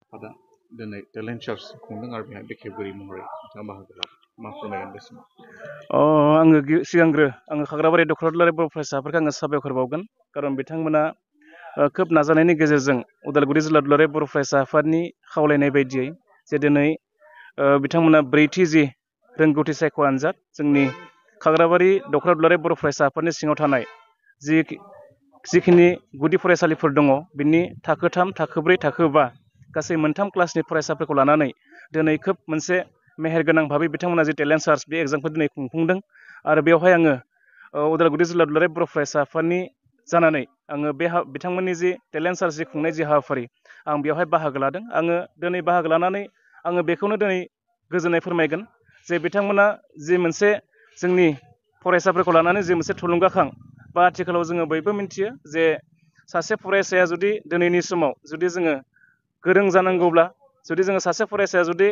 आफादा दिनै talent search खुंदों आरो बेहाय बेखेवगिरि महरै नोंथाङा बाहागो लादों मा फोरमायगोन बे समाव? आङो सिगांग्रो खाग्राबारि डक्टर दुलाराय बर' फरायसाफोरखौ आङो साबायखर बावगोन खारन बिथांमोना खोब नाजानायनि गेजेरजों उदालगुरि जिल्ला दुलाराय बर' फरायसा आफादनि खावलायनाय बायदियै जे दिनै बिथांमोना ब्रैथि जि रोंगौथि सायख' आनजाद जोंनि खाग्राबारि डक्टर दुलाराय बर' फरायसा आफादनि सिङाव थानाय जिखिनि गुदि फरायसालिफोर दङ बिनि थाखो 3, थाखो 4, थाखो 5 गासै मोनथाम क्लासनि फरायसाफोरखौ लानानै दिनै खोब मोनसे मेहेरगोनां भाबै बिथांमोना जि टेलेन्ट सार्च बे एग्जामखौ दिनै खुंफुंदों आरो बेवहाय आङो उदालगुरि जिल्ला दुलाराय बर' फरायसा आफादनि जानानै आङो बिथांमोननि जि टेलेन्ट सार्च जि खुंनाय जि हाबाफारि आं बेवहाय बाहागो लादों। आङो दिनै बाहागो लानानै आङो बेखौनो दिनै गोजोननाय फोरमायगोन जे बिथांमोना जि मोनसे जोंनि फरायसाफोरखौ लानानै जि मोनसे थुलुंगाखां बा आथिखालाव जोङो बयबो मिन्थियो जे सासे फरायसाया जुदि दिनैनि समाव जुदि जोङो गोरों जानांगौब्ला जुदि जोङो सासे फरायसाया जुदि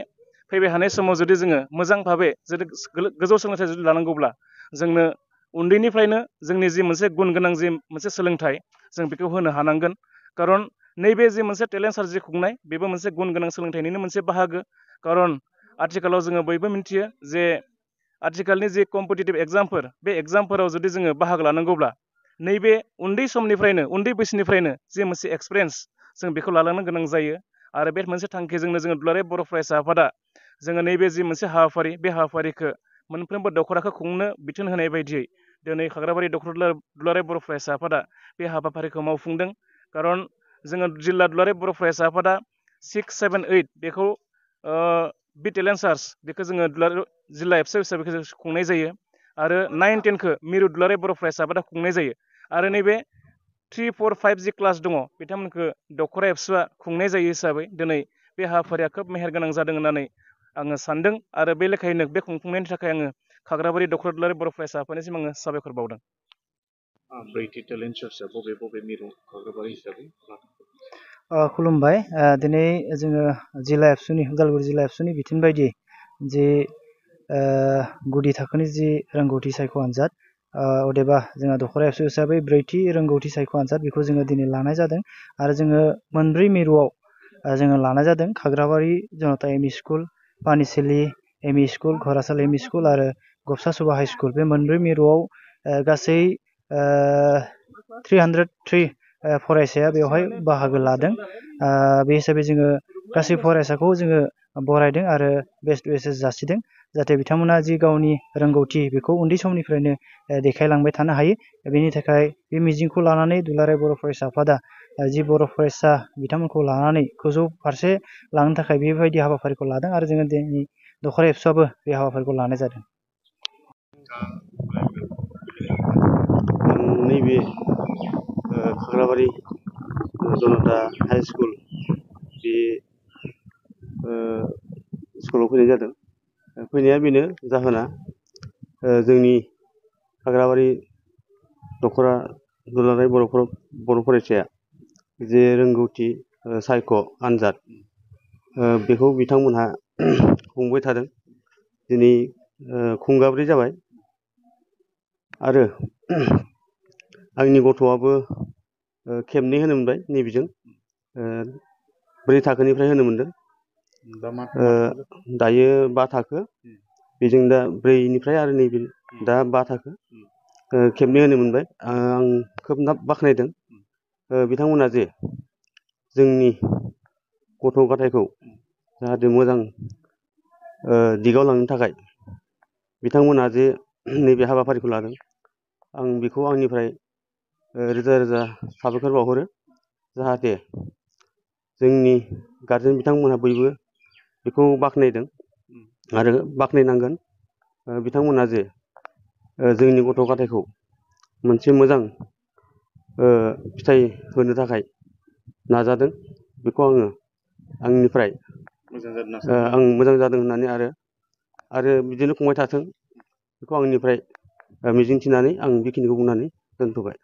फैबाय थानाय समाव जुदि जोङो मोजां भाबै जुदि गोजौ सोलोंथाइ जुदि लानांगौब्ला जोंनो उन्दैनिफ्रायनो जोंनि जि मोनसे गुन गोनां जि मोनसे सोलोंथाइ जों बेखौ होनो हानांगोन खारन नैबे जि मोनसे टेलेन्ट सार्च जि खुंनाय बेबो मोनसे गुन गोनां सोलोंथाइनिनो मोनसे बाहागो खारन आथिखालाव जोङो बयबो मिन्थियो जे आथिखालनि जि कम्पिटिटिभ एग्जामफोर बे एग्जामफोराव जुदि जोङो बाहागो लानांगौब्ला नैबे उन्दै समनिफ्रायनो उन्दै बैसोनिफ्रायनो जे मोनसे एक्सपिरियेन्स जों बेखौ लालांनो गोनां जायो आरो बे मोनसे थांखिजोंनो जोङो दुलाराय बर' फरायसा आफादा जोङो नैबे जि मोनसे हाबाफारि बे हाबाफारिखौ मोनफ्रोमबो दख'राखौ खुंनो बिथोन होनाय बायदियै दिनै खाग्राबारि डक्टर दुलाराय बर' फरायसा आफादा बे हाबाफारिखौ मावफुंदों खारन जोङो जिल्ला दुलाराय बर' फरायसा आफादा 6, 7, 8 बेखौ बि टेलेन्ट सार्च बेखौ जोङो जिल्ला एबसु हिसाबै खुंनाय जायो आरो 9, 10खौ मिरु दुलाराय बर' फरायसा आफादा खुंनाय जायो आरो नैबे 3, 4, 5 जि क्लास दङ बिथांमोनखौ दख'रा एबसुआ खुंनाय जायो हिसाबै दिनै बे हाबाफारिया खोब मेहेरगोनां जादों होननानै आङो सानदों आरो बे लेखायैनो बे खुंफुंनायनि थाखाय आङो खाग्राबारि डक्टर दुलाराय बर' फरायसा आफादनिसिम आङो साबायखर बावदों। ब्रैथि टेलेन्ट सार्चआ बबे मिरु खाग्राबारि हिसाबै खुलुमबाय। दिनै जोङो जिल्ला एबसुनि उदालगुरि जिल्ला एबसुनि बिथोन बायदि जि गुदि थाखोनि जि रोंगौथि सायख' आनजाद अदेबा जोंहा दख'रा एबसु हिसाबै ब्रैथि रोंगौथि सायख' आनजाद बेखौ जोङो दिनै लानाय जादों आरो जोङो मोनब्रै मिरुआव जोङो लानाय जादों Khagrabari Janata ME school, Panisali ME school, Gharsal ME school आरो गबसासुबा हाइ स्कुल बे मोनब्रै मिरुआव गासै 303 फरायसाया बेवहाय बाहागो लादों। बे हिसाबै जोङो गासै फरायसाखौ जोङो बरायदों आरो बेस्ट उइसेस जासिदों जाहाथे बिथांमोना जि गावनि रोंगौथि बेखौ उन्दै समनिफ्रायनो देखायलांबाय थानो हायो। बेनि थाखाय बे मिजिंखौ लानानै दुलाराय बर' फरायसा आफादा जि बर' फरायसा बिथांमोनखौ लानानै गोजौ फारसे लांनो थाखाय बेबायदि हाबाफारिखौ लादों आरो जोङो दिनै दख'रा एबसुआबो बे हाबाफारिखौ लानाय जादों। नैबे खाग्राबारि जनता हाइ स्कुल बे स्कुलाव फैनाय जादों। फैनाया बेनो जाहोना जोंनि खाग्राबारि दख'रा दुलाराय बर' फरायसाया जे रोंगौथि सायख' आनजाद बेखौ बिथांमोनहा खुंबाय थादों। दिनै खुंगाब्रै जाबाय आरो आंनि गथ'आबो खेबनै होनो मोनबाय नैबेजों 4 थाखोनिफ्राय होनो मोनदों। दायो 5 थाखो बेजों दा 4निफ्राय आरो नैबे दा 5 थाखो खेबनै होनो मोनबाय। आं खोब बाख्नायदों बिथांमोना जे जोंनि गथ' गथायखौ जाहाथे मोजां दिगाव लांनो थाखाय बिथांमोना जे नैबे हाबाफारिखौ लादों आं बेखौ आंनिफ्राय रोजा रोजा साबायखर बावहरो। जाहाथे जोंनि गारजेन बिथांमोनहा बयबो बेखौ बाख्नायदों आरो बाख्नायनांगोन। बिथांमोना जे जोंनि गथ' गथायखौ मोनसे मोजां फिथाइ होनो थाखाय नाजादों बेखौ आङो आंनिफ्राय आं मोजां जादों होननानै आरो बिदिनो खुंबाय थाथों बेखौ आंनिफ्राय मिजिंथिनानै आं बेखिनिखौ बुंनानै दोनथ'बाय।